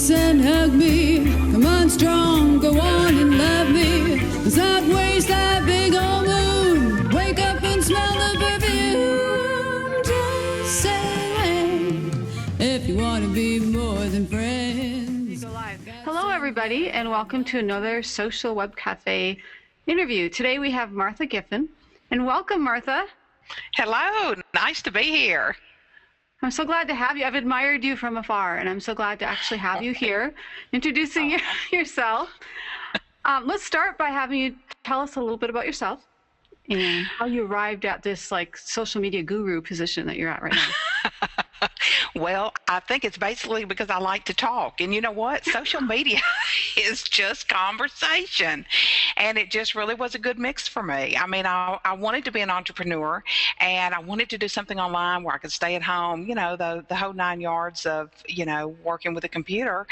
kiss and hug me. Come on strong, go on and love me. Let's not waste that big old moon. Wake up and smell the perfume. Just say if you want to be more than friends. Hello everybody, and welcome to another Social Web Cafe interview. Today we have Martha Giffen, and welcome Martha. Hello, nice to be here. I'm so glad to have you. I've admired you from afar, and I'm so glad to actually have you here introducing yourself. Let's start by having you tell us a little bit about yourself and how you arrived at this like social media guru position that you're at right now. Well, I think it's basically because I like to talk. And you know what? Social media is just conversation. And it just really was a good mix for me. I mean, I wanted to be an entrepreneur, and I wanted to do something online where I could stay at home, you know, the whole 9 yards of, you know, working with a computer.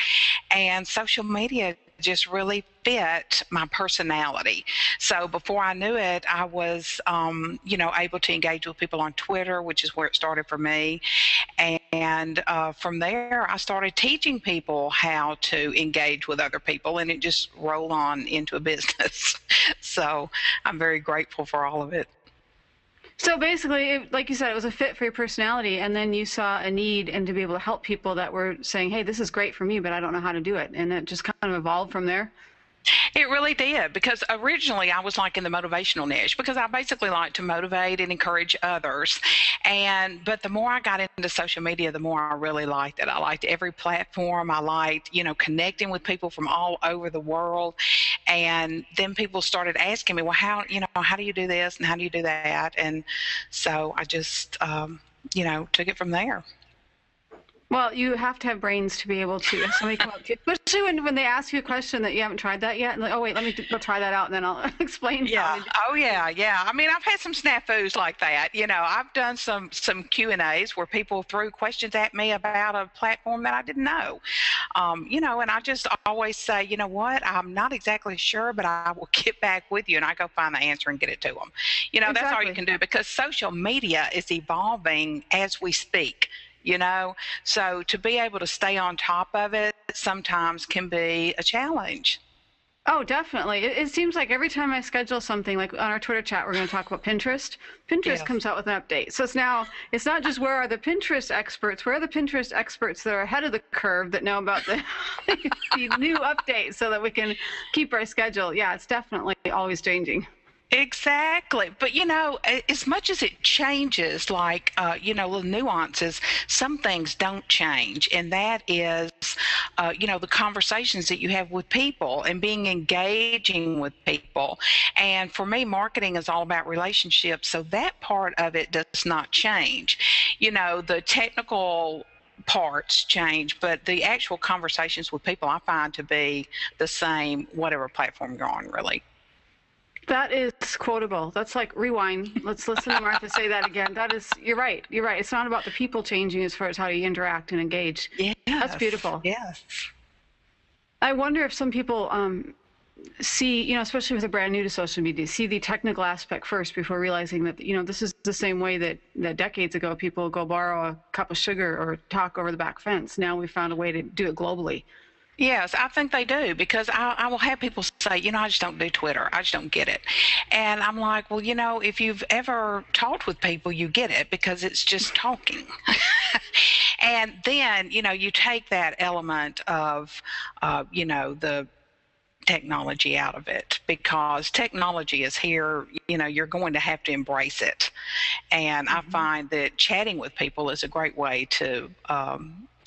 And social media just really fit my personality. So before I knew it, I was, you know, able to engage with people on Twitter, which is where it started for me. And from there, I started teaching people how to engage with other people, and it just rolled on into a business. So I'm very grateful for all of it. So basically, like you said, it was a fit for your personality, and then you saw a need and to be able to help people that were saying, hey, this is great for me, but I don't know how to do it. And it just kind of evolved from there. It really did, because originally I was like in the motivational niche, because I basically like to motivate and encourage others. But the more I got into social media, the more I really liked it. I liked every platform. I liked, you know, connecting with people from all over the world. And then people started asking me, well, how do you do this and how do you do that? And so I just, you know, took it from there. Well, you have to have brains to be able to, if somebody come up to you, especially when they ask you a question that you haven't tried that yet, and like, oh wait, let me go try that out, and then I'll explain. Yeah. Oh yeah, yeah. I mean, I've had some snafus like that. You know, I've done some Q&As where people threw questions at me about a platform that I didn't know. You know, and I just always say, you know what, I'm not exactly sure, but I will get back with you, and I go find the answer and get it to them. You know, exactly. That's all you can do, because social media is evolving as we speak. You know, so to be able to stay on top of it sometimes can be a challenge. Oh, definitely. It seems like every time I schedule something, like on our Twitter chat, we're going to talk about Pinterest. Pinterest comes out with an update. So it's not just where are the Pinterest experts, where are the Pinterest experts that are ahead of the curve that know about the new updates so that we can keep our schedule. Yeah, it's definitely always changing. Exactly. But, you know, as much as it changes, like, you know, little nuances, some things don't change. And that is, you know, the conversations that you have with people and being engaging with people. And for me, marketing is all about relationships. So that part of it does not change. You know, the technical parts change, but the actual conversations with people I find to be the same, whatever platform you're on, really. That is quotable. That's like rewind. Let's listen to Martha say that again. That is, you're right. You're right. It's not about the people changing as far as how you interact and engage. Yes. That's beautiful. Yes. I wonder if some people see, you know, especially with a brand new to social media, see the technical aspect first before realizing that, you know, this is the same way that decades ago people go borrow a cup of sugar or talk over the back fence. Now we found a way to do it globally. Yes, I think they do, because I will have people say, you know, I just don't do Twitter. I just don't get it. And I'm like, well, you know, if you've ever talked with people, you get it, because it's just talking. And then, you know, you take that element of, you know, the technology out of it, because technology is here. You know, you're going to have to embrace it. And I find that chatting with people is a great way to,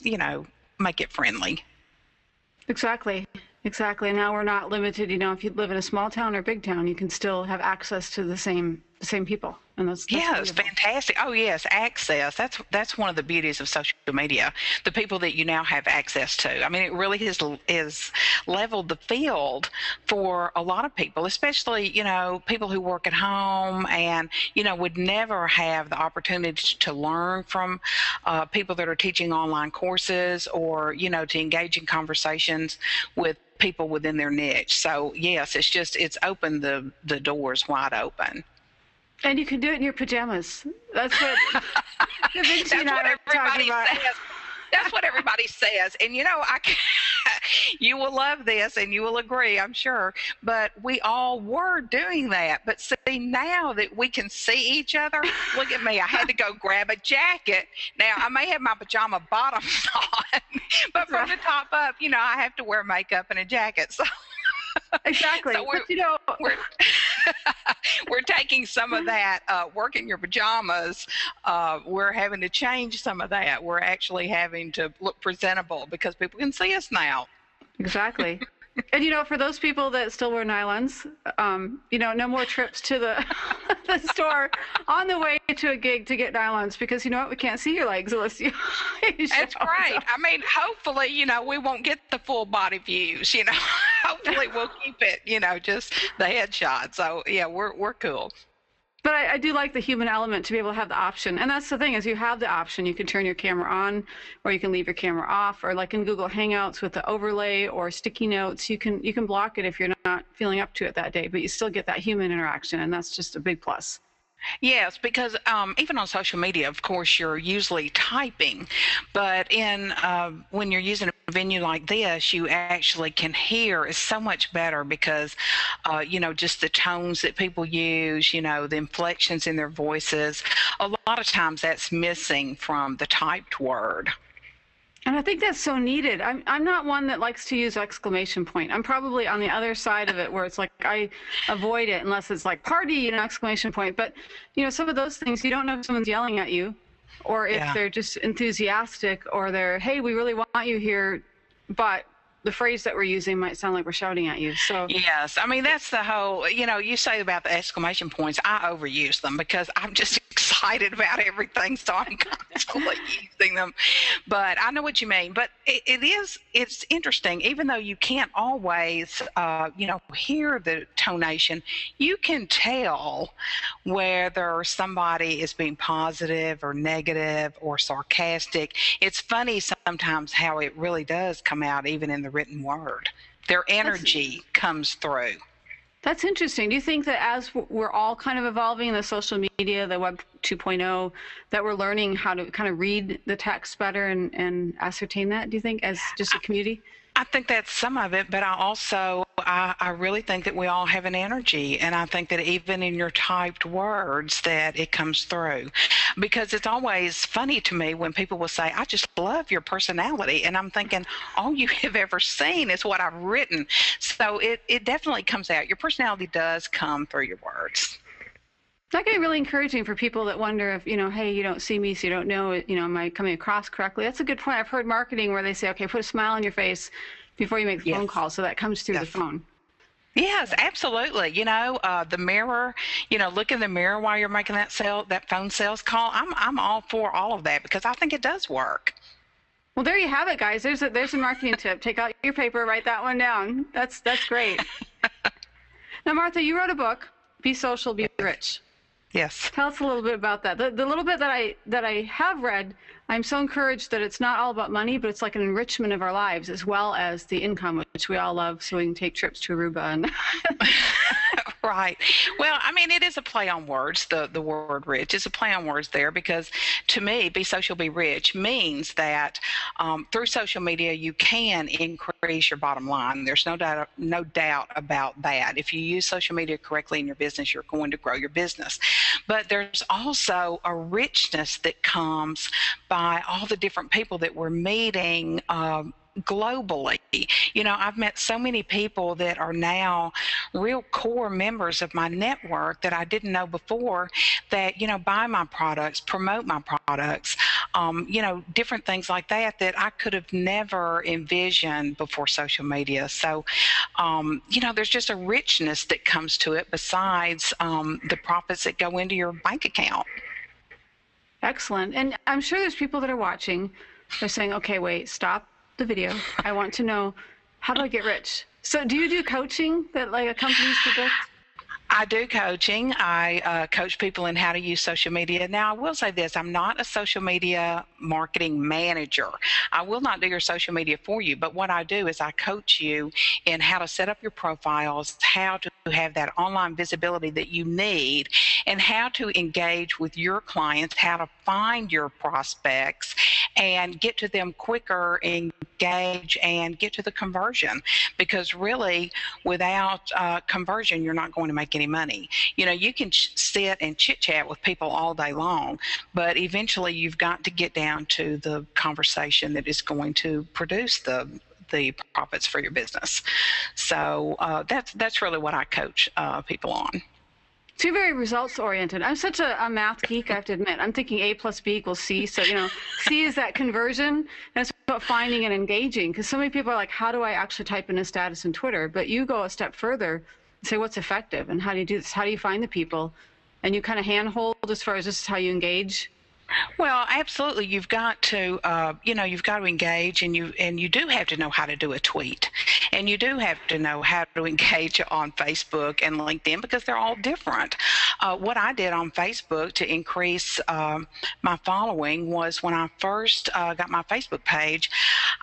you know, make it friendly. Exactly. And now we're not limited. You know, if you live in a small town or big town, you can still have access to the same people. And that's yes, fantastic. Oh yes, access. That's one of the beauties of social media. The people that you now have access to. I mean, it really is leveled the field for a lot of people, especially, you know, people who work at home and, you know, would never have the opportunity to learn from people that are teaching online courses, or, you know, to engage in conversations with people within their niche. So yes, it's opened the doors wide open. And you can do it in your pajamas. That's what That's what everybody says. That's what everybody says. And, you know, You will love this and you will agree, I'm sure. But we all were doing that. But see, now that we can see each other, look at me. I had to go grab a jacket. Now, I may have my pajama bottoms on, but from the top up, I have to wear makeup and a jacket. So. Exactly. So we're we're taking some of that work in your pajamas. We're having to change some of that. We're actually having to look presentable because people can see us now. Exactly. And for those people that still wear nylons, no more trips to the the store on the way to a gig to get nylons, because you know what, we can't see your legs unless you. That's right. I mean, hopefully, we won't get the full body views. Hopefully we'll keep it, just the headshot. So yeah, we're cool. But I do like the human element to be able to have the option. And that's the thing, is you have the option. You can turn your camera on, or you can leave your camera off, or like in Google Hangouts with the overlay or sticky notes, you can block it if you're not feeling up to it that day, but you still get that human interaction, and that's just a big plus. Yes, because even on social media, of course, you're usually typing, but when you're using a venue like this, you actually can hear is so much better because, just the tones that people use, the inflections in their voices. A lot of times that's missing from the typed word. And I think that's so needed. I'm not one that likes to use exclamation point. I'm probably on the other side of it, where it's like I avoid it unless it's like party, exclamation point. But, some of those things, you don't know if someone's yelling at you, or if they're just enthusiastic, or they're, hey, we really want you here, but the phrase that we're using might sound like we're shouting at you. So yes, I mean, that's the whole, you say about the exclamation points, I overuse them because I'm just excited about everything, so I'm constantly using them. But I know what you mean. But it's interesting, even though you can't always, hear the tonation, you can tell whether somebody is being positive or negative or sarcastic. It's funny sometimes how it really does come out even in the written word. Their energy comes through. That's interesting. Do you think that as we're all kind of evolving in the social media, the Web 2.0, that we're learning how to kind of read the text better and ascertain that, do you think, as just a community? I think that's some of it, but I really think that we all have an energy, and I think that even in your typed words that it comes through, because it's always funny to me when people will say, I just love your personality, and I'm thinking, all you have ever seen is what I've written. So it definitely comes out. Your personality does come through your words. That can be really encouraging for people that wonder if, hey, you don't see me, so you don't know, am I coming across correctly? That's a good point. I've heard marketing where they say, okay, put a smile on your face before you make the phone call, so that comes through the phone. Yes, absolutely. The mirror, look in the mirror while you're making that phone sales call. I'm all for all of that because I think it does work. Well, there you have it, guys. There's a marketing tip. Take out your paper, write that one down. That's great. Now, Martha, you wrote a book, Be Social, Be Rich. Yes. Tell us a little bit about that. The little bit that I have read, I'm so encouraged that it's not all about money, but it's like an enrichment of our lives as well as the income, which we all love, so we can take trips to Aruba and Right. Well, I mean, it is a play on words. The word rich is a play on words there, because to me, be social, be rich means that through social media, you can increase your bottom line. There's no doubt about that. If you use social media correctly in your business, you're going to grow your business. But there's also a richness that comes by all the different people that we're meeting globally. I've met so many people that are now real core members of my network that I didn't know before, that, buy my products, promote my products, different things like that I could have never envisioned before social media. So, there's just a richness that comes to it besides the profits that go into your bank account. Excellent. And I'm sure there's people that are watching. They're saying, okay, wait, stop the video. I want to know, how do I get rich? So do you do coaching that accompanies the book? I do coaching. I coach people in how to use social media. Now, I will say this. I'm not a social media marketing manager. I will not do your social media for you. But what I do is I coach you in how to set up your profiles, how to have that online visibility that you need, and how to engage with your clients, how to find your prospects, and get to them quicker, engage, and get to the conversion. Because really, without conversion, you're not going to make any money. You can sit and chit chat with people all day long, but eventually you've got to get down to the conversation that is going to produce the profits for your business. So that's really what I coach people on. So you're very results oriented. I'm such a math geek, I have to admit. I'm thinking A plus B equals C. So, C is that conversion, and it's about finding and engaging. Because so many people are like, how do I actually type in a status in Twitter? But you go a step further and say, what's effective? And how do you do this? How do you find the people? And you kind of handhold as far as this is how you engage. Well, absolutely. You've got to, you've got to engage, and you do have to know how to do a tweet, and you do have to know how to engage on Facebook and LinkedIn, because they're all different. What I did on Facebook to increase my following was, when I first got my Facebook page,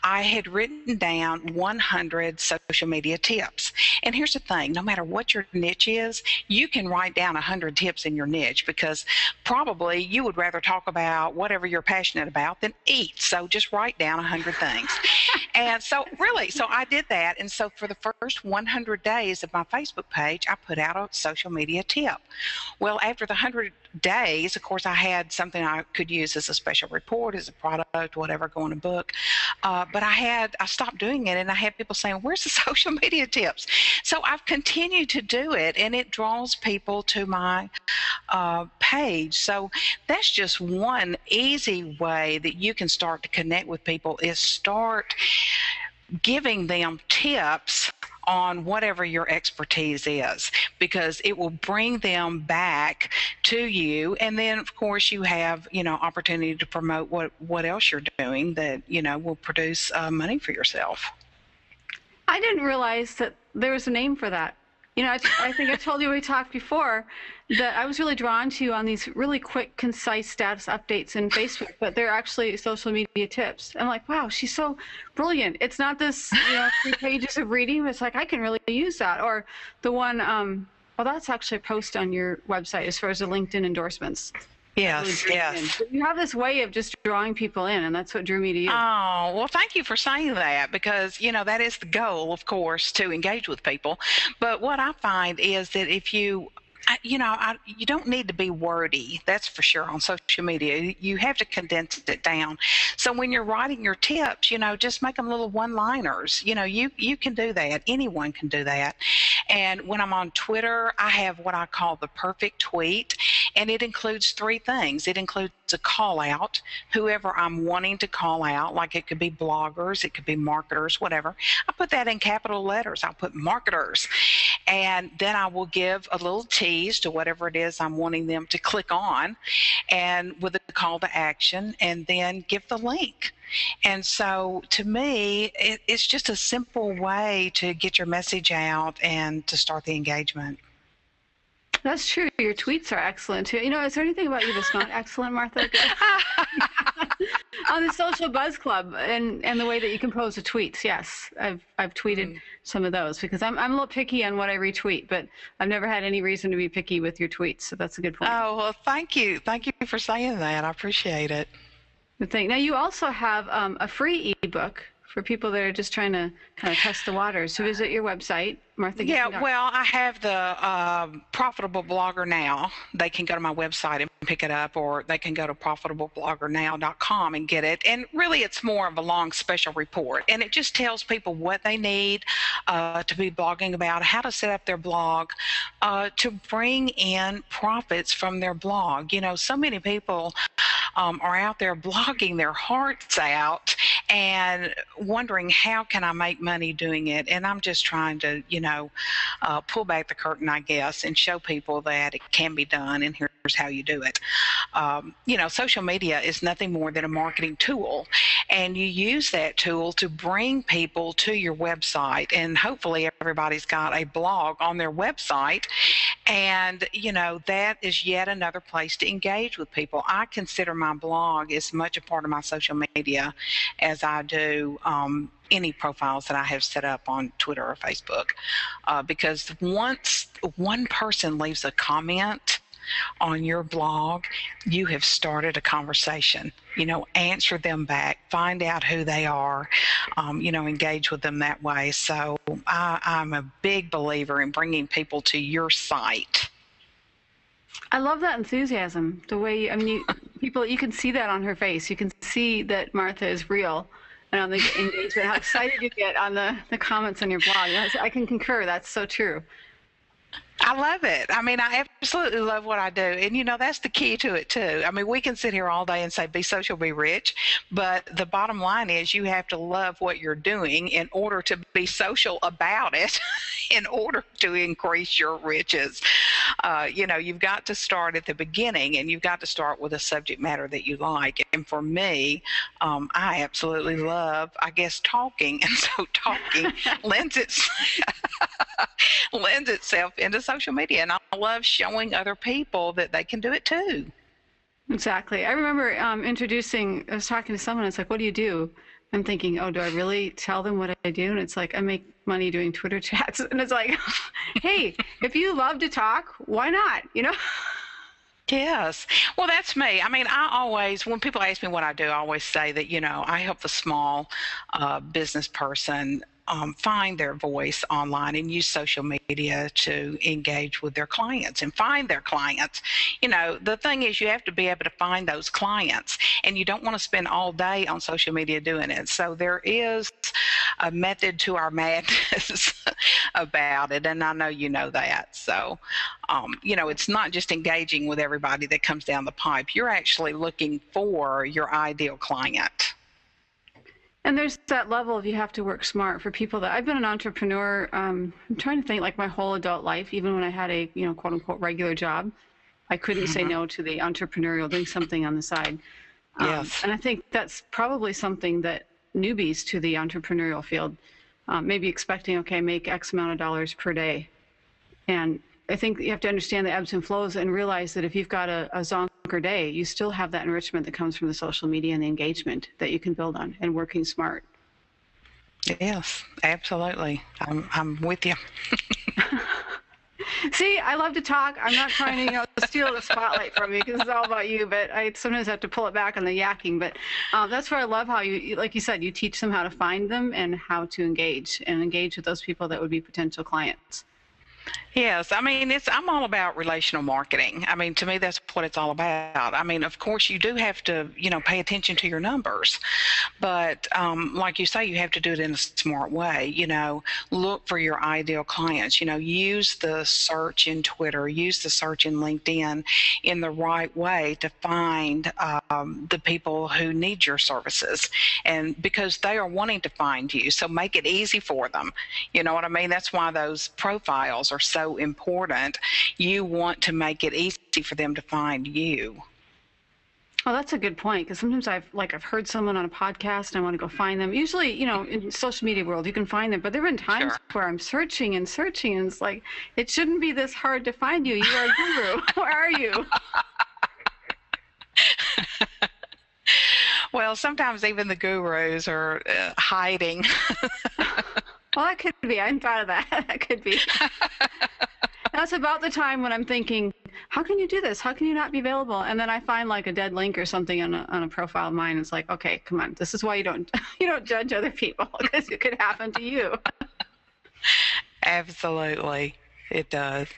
I had written down 100 social media tips. And here's the thing: no matter what your niche is, you can write down 100 tips in your niche, because probably you would rather talk about whatever you're passionate about than eat. So just write down 100 things. And so I did that. And so for the first 100 days of my Facebook page, I put out a social media tip. Well, after the 100 days, of course, I had something I could use as a special report, as a product, whatever, go in a book. But I stopped doing it, and I had people saying, where's the social media tips? So I've continued to do it, and it draws people to my page. So that's just one easy way that you can start to connect with people, is start giving them tips on whatever your expertise is, because it will bring them back to you. And then, of course, you have, opportunity to promote what else you're doing that, will produce money for yourself. I didn't realize that there was a name for that. I think I told you we talked before that I was really drawn to you on these really quick, concise status updates in Facebook, but they're actually social media tips. I'm like, wow, she's so brilliant. It's not this, 3 pages of reading. It's like, I can really use that. Or the one, well, that's actually a post on your website as far as the LinkedIn endorsements. Yes, really yes. You have this way of just drawing people in, and that's what drew me to you. Oh, well, thank you for saying that, because, that is the goal, of course, to engage with people. But what I find is that if you you don't need to be wordy, that's for sure, on social media. You have to condense it down. So when you're writing your tips, just make them little one-liners. You can do that. Anyone can do that. And when I'm on Twitter, I have what I call the perfect tweet, and it includes 3 things. It includes a call out, whoever I'm wanting to call out, like it could be bloggers, it could be marketers, whatever. I put that in capital letters. I'll put marketers. And then I will give a little tease to whatever it is I'm wanting them to click on, and with a call to action, and then give the link. And so to me, it's just a simple way to get your message out and to start the engagement. That's true. Your tweets are excellent too. Is there anything about you that's not excellent, Martha? On the Social Buzz Club and the way that you compose the tweets, yes, I've tweeted some of those, because I'm a little picky on what I retweet, but I've never had any reason to be picky with your tweets. So that's a good point. Oh, well, thank you for saying that. I appreciate it. Good thing. Now you also have a free ebook for people that are just trying to kind of test the waters. So visit your website, Martha. Yeah, well, I have the Profitable Blogger Now. They can go to my website and pick it up, or they can go to profitablebloggernow.com and get it. And really, it's more of a long special report, and it just tells people what they need to be blogging about, how to set up their blog, to bring in profits from their blog. So many people are out there blogging their hearts out and wondering, how can I make money doing it? And I'm just trying to, pull back the curtain, I guess, and show people that it can be done, and here's how you do it. Social media is nothing more than a marketing tool, and you use that tool to bring people to your website, and hopefully everybody's got a blog on their website, and that is yet another place to engage with people. I consider my blog as much a part of my social media as I do any profiles that I have set up on Twitter or Facebook, because once one person leaves a comment on your blog, you have started a conversation. Answer them back, find out who they are, engage with them that way. So I'm a big believer in bringing people to your site. I love that enthusiasm. The way, you can see that on her face. You can see that Martha is real. And on the engagement, how excited you get on the comments on your blog. I can concur. That's so true. I love it. I absolutely love what I do. And, that's the key to it, too. We can sit here all day and say, be social, be rich. But the bottom line is you have to love what you're doing in order to be social about it, in order to increase your riches. You've got to start at the beginning, and you've got to start with a subject matter that you like. And for me, I absolutely love, talking. And so talking lends itself into social media, and I love showing other people that they can do it too. Exactly. I remember I was talking to someone, it's like, what do you do? I'm thinking, do I really tell them what I do? And it's like, I make money doing Twitter chats. And it's like, hey, if you love to talk, why not? Yes. Well, that's me. I always, when people ask me what I do, I always say that, I help the small business person find their voice online and use social media to engage with their clients and find their clients. The thing is, you have to be able to find those clients, and you don't want to spend all day on social media doing it. So there is a method to our madness about it, and I know you know that. So, it's not just engaging with everybody that comes down the pipe. You're actually looking for your ideal client. And there's that level of you have to work smart for people that I've been an entrepreneur. I'm trying to think, like, my whole adult life, even when I had a, quote unquote regular job, I couldn't say no to the entrepreneurial, doing something on the side. Yes. And I think that's probably something that newbies to the entrepreneurial field may be expecting, okay, make X amount of dollars per day. And I think you have to understand the ebbs and flows and realize that if you've got a zonker day, you still have that enrichment that comes from the social media and the engagement that you can build on and working smart. Yes, absolutely. I'm with you. See, I love to talk. I'm not trying to, steal the spotlight from you because it's all about you, but I sometimes have to pull it back on the yakking. But that's where I love how you, like you said, you teach them how to find them and how to engage with those people that would be potential clients. Yes, I'm all about relational marketing. To me, that's what it's all about. Of course, you do have to, pay attention to your numbers, but like you say, you have to do it in a smart way. Look for your ideal clients. Use the search in Twitter, use the search in LinkedIn in the right way to find the people who need your services, and because they are wanting to find you, so make it easy for them. You know what I mean? That's why those profiles are so important. You want to make it easy for them to find you. Oh, that's a good point, because sometimes I've heard someone on a podcast and I want to go find them. Usually, in social media world, you can find them, but there have been times where I'm searching and it's like, it shouldn't be this hard to find you. You are a guru. Where are you? Well, sometimes even the gurus are hiding. Well, that could be. I hadn't thought of that. That could be. That's about the time when I'm thinking, how can you do this? How can you not be available? And then I find like a dead link or something on a profile of mine. It's like, okay, come on. This is why you don't judge other people, because it could happen to you. Absolutely. It does.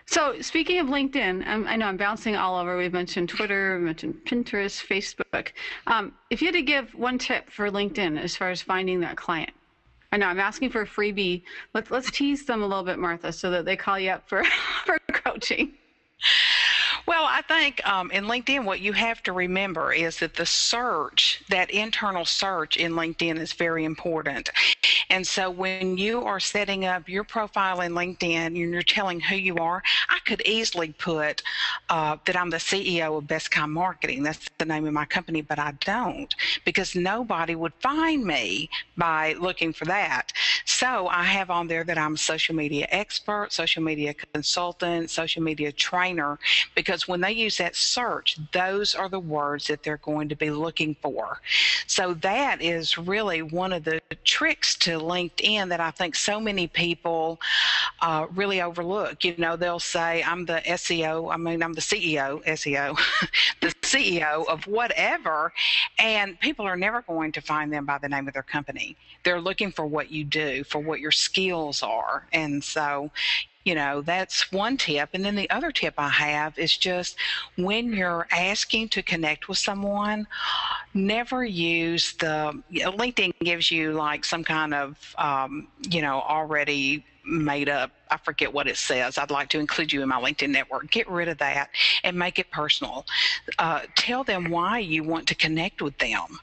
So speaking of LinkedIn, I know I'm bouncing all over. We've mentioned Twitter, we mentioned Pinterest, Facebook. If you had to give one tip for LinkedIn as far as finding that client, I know I'm asking for a freebie. Let's tease them a little bit, Martha, so that they call you up for coaching. Well, I think in LinkedIn, what you have to remember is that the search, that internal search in LinkedIn is very important. And so when you are setting up your profile in LinkedIn and you're telling who you are, I could easily put that I'm the CEO of Best Kind Marketing. That's the name of my company, but I don't, because nobody would find me by looking for that. So I have on there that I'm a social media expert, social media consultant, social media trainer, because when they use that search, those are the words that they're going to be looking for. So that is really one of the tricks to LinkedIn that I think so many people really overlook. They'll say, I'm the SEO, I'm the CEO, SEO, the CEO of whatever, and people are never going to find them by the name of their company. They're looking for what you do, for what your skills are. And so, that's one tip. And then the other tip I have is just when you're asking to connect with someone, never use LinkedIn gives you like some kind of, already made up, I forget what it says. I'd like to include you in my LinkedIn network. Get rid of that and make it personal. Tell them why you want to connect with them.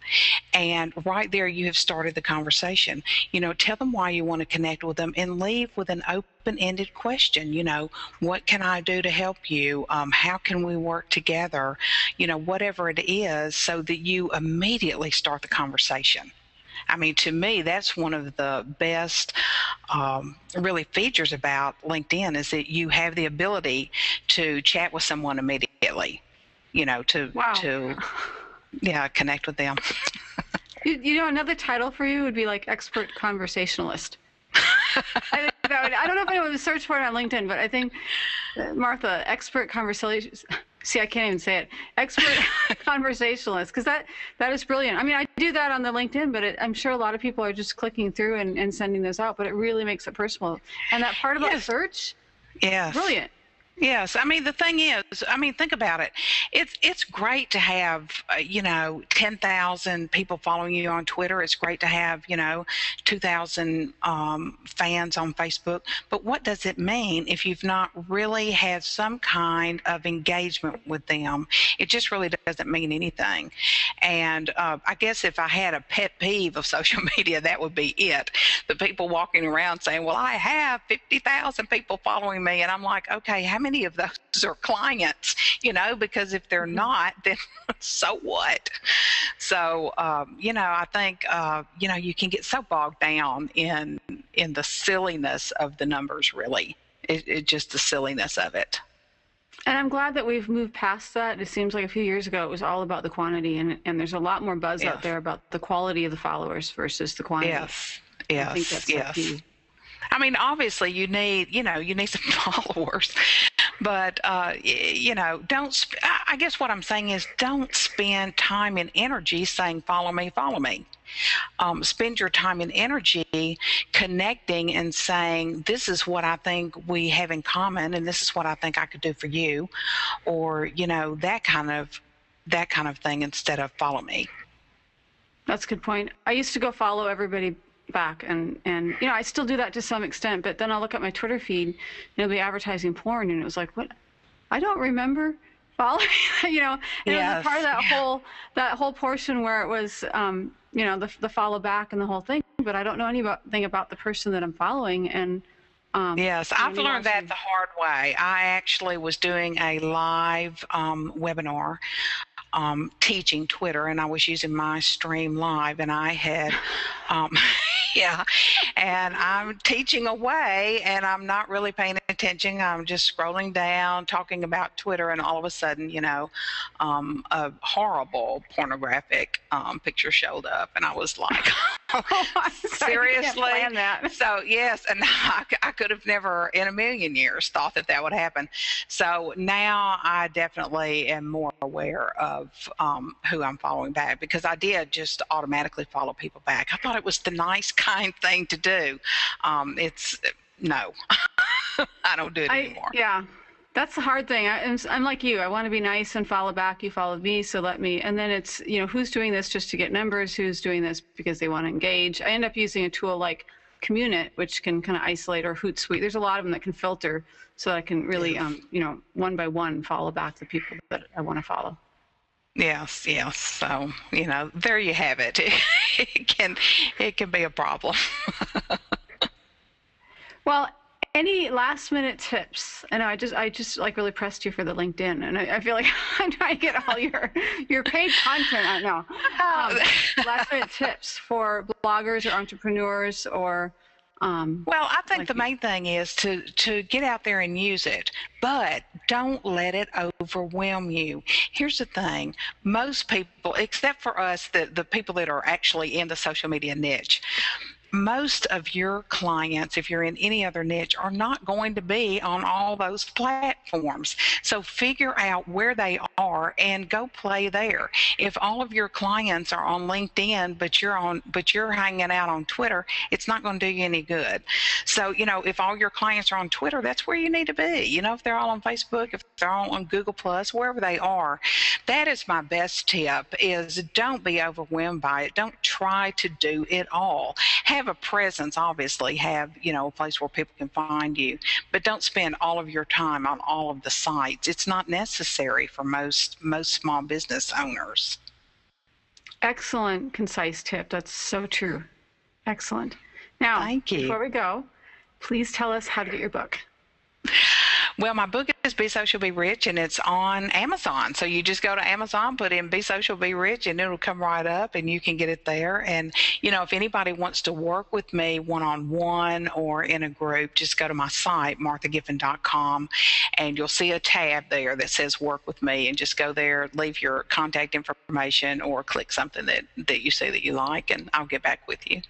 And right there, you have started the conversation. Tell them why you want to connect with them and leave with an open-ended question. What can I do to help you? How can we work together? Whatever it is, so that you immediately start the conversation. To me, that's one of the best really features about LinkedIn is that you have the ability to chat with someone immediately, to connect with them. Another title for you would be like expert conversationalist. I don't know if anyone would search for it on LinkedIn, but I think, Martha, expert conversation. See, I can't even say it. Expert conversationalist, because that is brilliant. I do that on the LinkedIn, but I'm sure a lot of people are just clicking through and sending those out, but it really makes it personal. And that part about search, brilliant. Yes. The thing is, think about it. It's great to have, 10,000 people following you on Twitter. It's great to have, 2,000 fans on Facebook. But what does it mean if you've not really had some kind of engagement with them? It just really doesn't mean anything. And I guess if I had a pet peeve of social media, that would be it. The people walking around saying, well, I have 50,000 people following me. And I'm like, okay, how many of those are clients? Because if they're not, then so what? So, I think, you can get so bogged down in the silliness of the numbers, really. It just the silliness of it. And I'm glad that we've moved past that. It seems like a few years ago, it was all about the quantity, and there's a lot more buzz out there about the quality of the followers versus the quantity. Yes. I think that's the key. Obviously you need some followers, but, I guess what I'm saying is don't spend time and energy saying, follow me, follow me. Spend your time and energy connecting and saying, this is what I think we have in common, and this is what I think I could do for you, or, that kind of thing, instead of follow me. That's a good point. I used to go follow everybody back, and I still do that to some extent, but then I'll look at my Twitter feed and it'll be advertising porn, and it was like, what? I don't remember following. And it was a part of that whole portion where it was the follow back and the whole thing, but I don't know anything about the person that I'm following. And yes, I've learned that the hard way. I actually was doing a live webinar teaching Twitter, and I was using my stream live, and I had and I'm teaching away, and I'm not really paying attention. I'm just scrolling down, talking about Twitter, and all of a sudden, a horrible pornographic picture showed up, and I was like, seriously? So yes, and I could have never in a million years thought that would happen. So now I definitely am more aware of who I'm following back, because I did just automatically follow people back. I thought it was the nice, kind thing to do. No, I don't do it anymore. Yeah. That's the hard thing. I'm like you. I want to be nice and follow back. You followed me, so let me. And then it's, who's doing this just to get numbers? Who's doing this because they want to engage? I end up using a tool like Communit, which can kind of isolate, or Hootsuite. There's a lot of them that can filter, so I can really, one by one follow back the people that I want to follow. Yes. So, there you have it. It can be a problem. Well, any last minute tips? I know I just like really pressed you for the LinkedIn, and I feel like I'm trying to get all your paid content out now. Last minute tips for bloggers or entrepreneurs or. Well, I think the main thing is to get out there and use it, but don't let it overwhelm you. Here's the thing. Most people, except for us, the people that are actually in the social media niche, most of your clients, if you're in any other niche, are not going to be on all those platforms. So figure out where they are and go play there. If all of your clients are on LinkedIn, but you're hanging out on Twitter, it's not going to do you any good. So, if all your clients are on Twitter, that's where you need to be. If they're all on Facebook, if they're all on Google Plus, wherever they are, that is my best tip, is don't be overwhelmed by it. Don't try to do it all. Have a presence, obviously, have, a place where people can find you, but don't spend all of your time on all of the sites. It's not necessary for most small business owners. Excellent, concise tip. That's so true. Excellent. Now, thank you. Before we go, please tell us how to get your book. Well, my book is Be Social, Be Rich, and it's on Amazon. So you just go to Amazon, put in Be Social, Be Rich, and it'll come right up, and you can get it there. And, if anybody wants to work with me one-on-one or in a group, just go to my site, marthagiffen.com, and you'll see a tab there that says Work with Me, and just go there, leave your contact information, or click something that you see that you like, and I'll get back with you.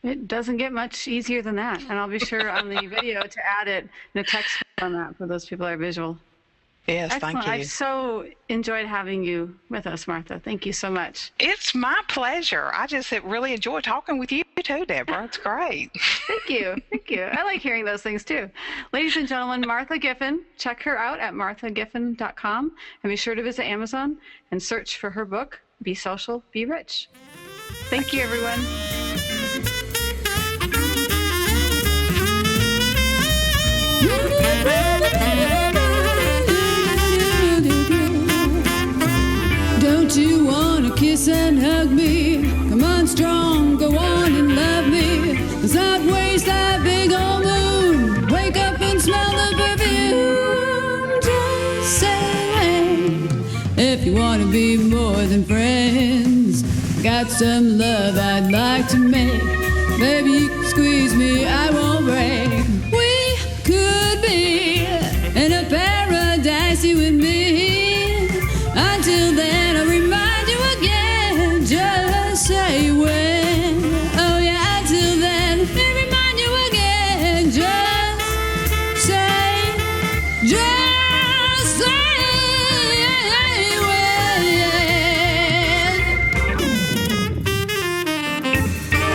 It doesn't get much easier than that. And I'll be sure on the video to add it in a text format for those people that are visual. Yes, excellent. Thank you. I've so enjoyed having you with us, Martha. Thank you so much. It's my pleasure. I just really enjoy talking with you too, Deborah. It's great. Thank you. Thank you. I like hearing those things too. Ladies and gentlemen, Martha Giffen. Check her out at marthagiffen.com, and be sure to visit Amazon and search for her book, Be Social, Be Rich. Thank you, everyone. Don't you wanna kiss and hug me? Come on strong, go on and love me. Let's not waste that big old moon. Wake up and smell the perfume. Just say if you wanna be more than friends. Got some love I'd like to make. Baby, you can squeeze me, I won't break. We could be in a paradise, you and me. Until then, I'll remind you again. Just say when. Oh yeah, until then, let me remind you again. Just say when.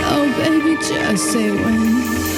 Oh baby, just say when.